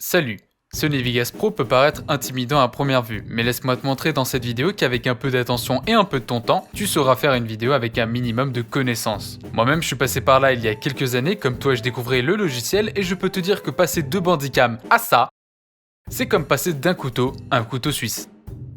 Salut! Sony Vegas Pro peut paraître intimidant à première vue, mais laisse-moi te montrer dans cette vidéo qu'avec un peu d'attention et un peu de ton temps, tu sauras faire une vidéo avec un minimum de connaissances. Moi-même je suis passé par là il y a quelques années, comme toi je découvrais le logiciel et je peux te dire que passer de Bandicam à ça, c'est comme passer d'un couteau à un couteau suisse.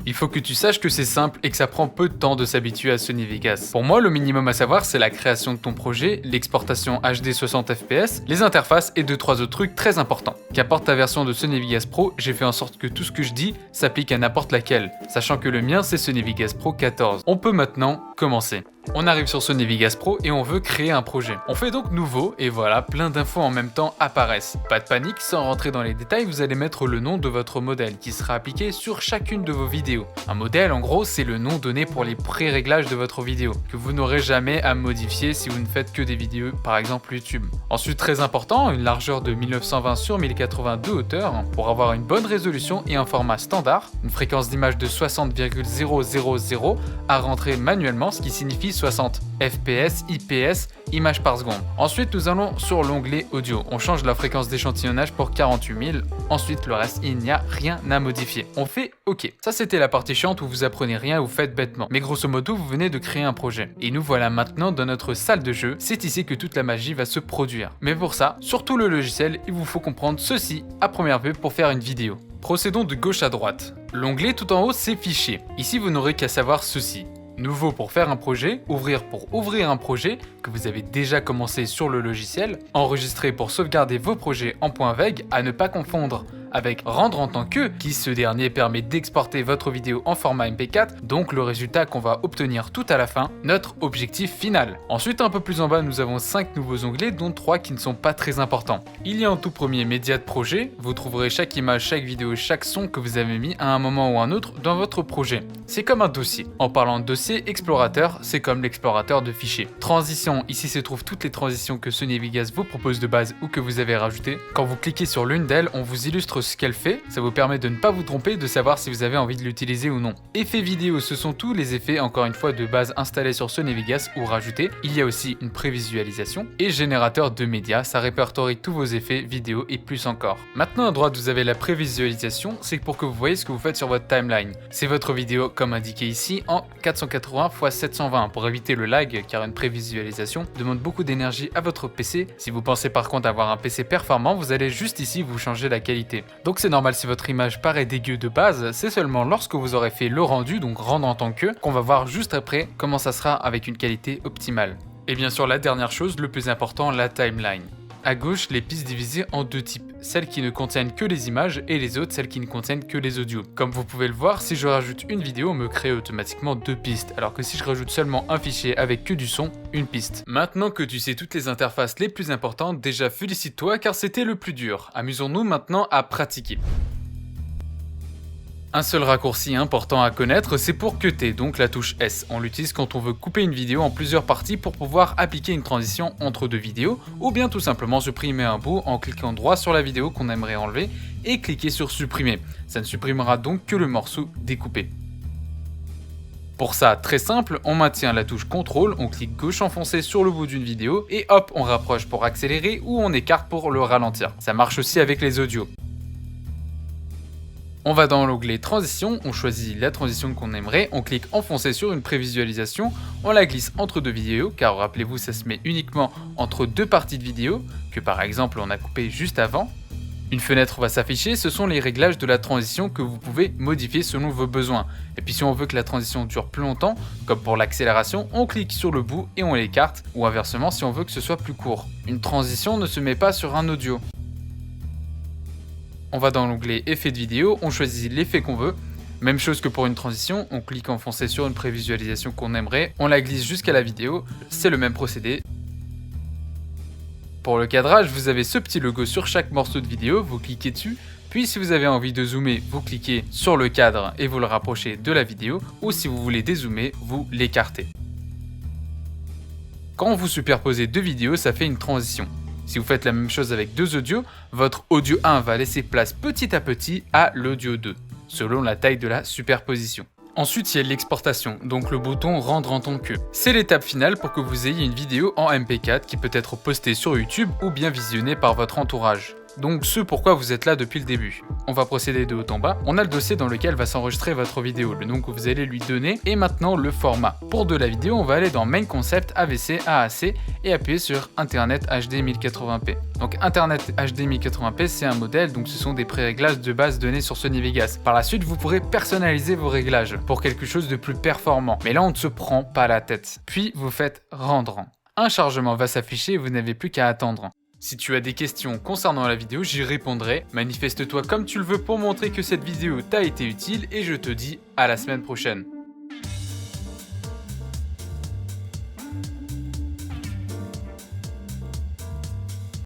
Il faut que tu saches que c'est simple et que ça prend peu de temps de s'habituer à Sony Vegas. Pour moi, le minimum à savoir, c'est la création de ton projet, l'exportation HD 60 fps, les interfaces et 2-3 autres trucs très importants. Qu'importe ta version de Sony Vegas Pro, j'ai fait en sorte que tout ce que je dis s'applique à n'importe laquelle, sachant que le mien c'est Sony Vegas Pro 14. On peut maintenant commencer. On arrive sur Sony Vegas Pro et on veut créer un projet. On fait donc nouveau et voilà, plein d'infos en même temps apparaissent. Pas de panique, sans rentrer dans les détails, vous allez mettre le nom de votre modèle qui sera appliqué sur chacune de vos vidéos. Un modèle en gros c'est le nom donné pour les pré-réglages de votre vidéo, que vous n'aurez jamais à modifier si vous ne faites que des vidéos par exemple YouTube. Ensuite très important, une largeur de 1920 sur 1080 de hauteur pour avoir une bonne résolution et un format standard, une fréquence d'image de 60,000 à rentrer manuellement, ce qui signifie 60 fps, IPS, images par seconde. Ensuite, nous allons sur l'onglet audio. On change la fréquence d'échantillonnage pour 48 000. Ensuite, le reste, il n'y a rien à modifier. On fait OK. Ça, c'était la partie chiante où vous apprenez rien et vous faites bêtement. Mais grosso modo, vous venez de créer un projet. Et nous voilà maintenant dans notre salle de jeu. C'est ici que toute la magie va se produire. Mais pour ça, surtout le logiciel, il vous faut comprendre ceci à première vue pour faire une vidéo. Procédons de gauche à droite. L'onglet tout en haut, c'est Fichier. Ici, vous n'aurez qu'à savoir ceci. Nouveau pour faire un projet, ouvrir pour ouvrir un projet que vous avez déjà commencé sur le logiciel, enregistrer pour sauvegarder vos projets en .veg, à ne pas confondre avec rendre en tant que, qui ce dernier permet d'exporter votre vidéo en format MP4, donc le résultat qu'on va obtenir tout à la fin, notre objectif final. Ensuite un peu plus en bas nous avons 5 nouveaux onglets dont 3 qui ne sont pas très importants. Il y a en tout premier média de projet, vous trouverez chaque image, chaque vidéo, chaque son que vous avez mis à un moment ou un autre dans votre projet. C'est comme un dossier. En parlant de dossier, explorateur, c'est comme l'explorateur de fichiers. Transition, ici se trouvent toutes les transitions que Sony Vegas vous propose de base ou que vous avez rajoutées. Quand vous cliquez sur l'une d'elles, on vous illustre ce qu'elle fait, ça vous permet de ne pas vous tromper, de savoir si vous avez envie de l'utiliser ou non. Effets vidéo, ce sont tous les effets encore une fois de base installés sur Sony Vegas ou rajoutés. Il y a aussi une prévisualisation et générateur de médias, ça répertorie tous vos effets vidéo et plus encore. Maintenant à droite vous avez la prévisualisation, c'est pour que vous voyez ce que vous faites sur votre timeline. C'est votre vidéo comme indiqué ici en 480 x 720 pour éviter le lag car une prévisualisation demande beaucoup d'énergie à votre PC. Si vous pensez par contre avoir un PC performant, vous allez juste ici vous changer la qualité. Donc c'est normal si votre image paraît dégueu de base, c'est seulement lorsque vous aurez fait le rendu, donc rendre en tant que, qu'on va voir juste après comment ça sera avec une qualité optimale. Et bien sûr la dernière chose, le plus important, la timeline. À gauche, les pistes divisées en deux types, celles qui ne contiennent que les images et les autres, celles qui ne contiennent que les audios. Comme vous pouvez le voir, si je rajoute une vidéo, on me crée automatiquement deux pistes, alors que si je rajoute seulement un fichier avec que du son, une piste. Maintenant que tu sais toutes les interfaces les plus importantes, déjà félicite-toi car c'était le plus dur. Amusons-nous maintenant à pratiquer. Un seul raccourci important à connaître, c'est pour cutter, donc la touche S. On l'utilise quand on veut couper une vidéo en plusieurs parties pour pouvoir appliquer une transition entre deux vidéos, ou bien tout simplement supprimer un bout en cliquant droit sur la vidéo qu'on aimerait enlever et cliquer sur supprimer. Ça ne supprimera donc que le morceau découpé. Pour ça, très simple, on maintient la touche CTRL, on clique gauche enfoncé sur le bout d'une vidéo et hop, on rapproche pour accélérer ou on écarte pour le ralentir. Ça marche aussi avec les audios. On va dans l'onglet transition, on choisit la transition qu'on aimerait, on clique enfoncé sur une prévisualisation, on la glisse entre deux vidéos, car rappelez-vous ça se met uniquement entre deux parties de vidéo, que par exemple on a coupé juste avant. Une fenêtre va s'afficher, ce sont les réglages de la transition que vous pouvez modifier selon vos besoins. Et puis si on veut que la transition dure plus longtemps, comme pour l'accélération, on clique sur le bout et on l'écarte, ou inversement si on veut que ce soit plus court. Une transition ne se met pas sur un audio. On va dans l'onglet effet de vidéo, on choisit l'effet qu'on veut. Même chose que pour une transition, on clique enfoncé sur une prévisualisation qu'on aimerait, on la glisse jusqu'à la vidéo, c'est le même procédé. Pour le cadrage, vous avez ce petit logo sur chaque morceau de vidéo, vous cliquez dessus, puis si vous avez envie de zoomer, vous cliquez sur le cadre et vous le rapprochez de la vidéo, ou si vous voulez dézoomer, vous l'écartez. Quand vous superposez deux vidéos, ça fait une transition. Si vous faites la même chose avec deux audios, votre audio 1 va laisser place petit à petit à l'audio 2, selon la taille de la superposition. Ensuite, il y a l'exportation, donc le bouton rendre en tant que. C'est l'étape finale pour que vous ayez une vidéo en MP4 qui peut être postée sur YouTube ou bien visionnée par votre entourage. donc ce pourquoi vous êtes là depuis le début. On va procéder de haut en bas. On a le dossier dans lequel va s'enregistrer votre vidéo, le nom que vous allez lui donner, et maintenant le format. Pour de la vidéo, on va aller dans Main Concept, AVC, AAC, et appuyer sur Internet HD 1080p. Donc Internet HD 1080p, c'est un modèle, donc ce sont des pré-réglages de base donnés sur Sony Vegas. Par la suite, vous pourrez personnaliser vos réglages pour quelque chose de plus performant. Mais là, on ne se prend pas la tête. Puis, vous faites rendre. Un chargement va s'afficher et vous n'avez plus qu'à attendre. Si tu as des questions concernant la vidéo, j'y répondrai. Manifeste-toi comme tu le veux pour montrer que cette vidéo t'a été utile et je te dis à la semaine prochaine.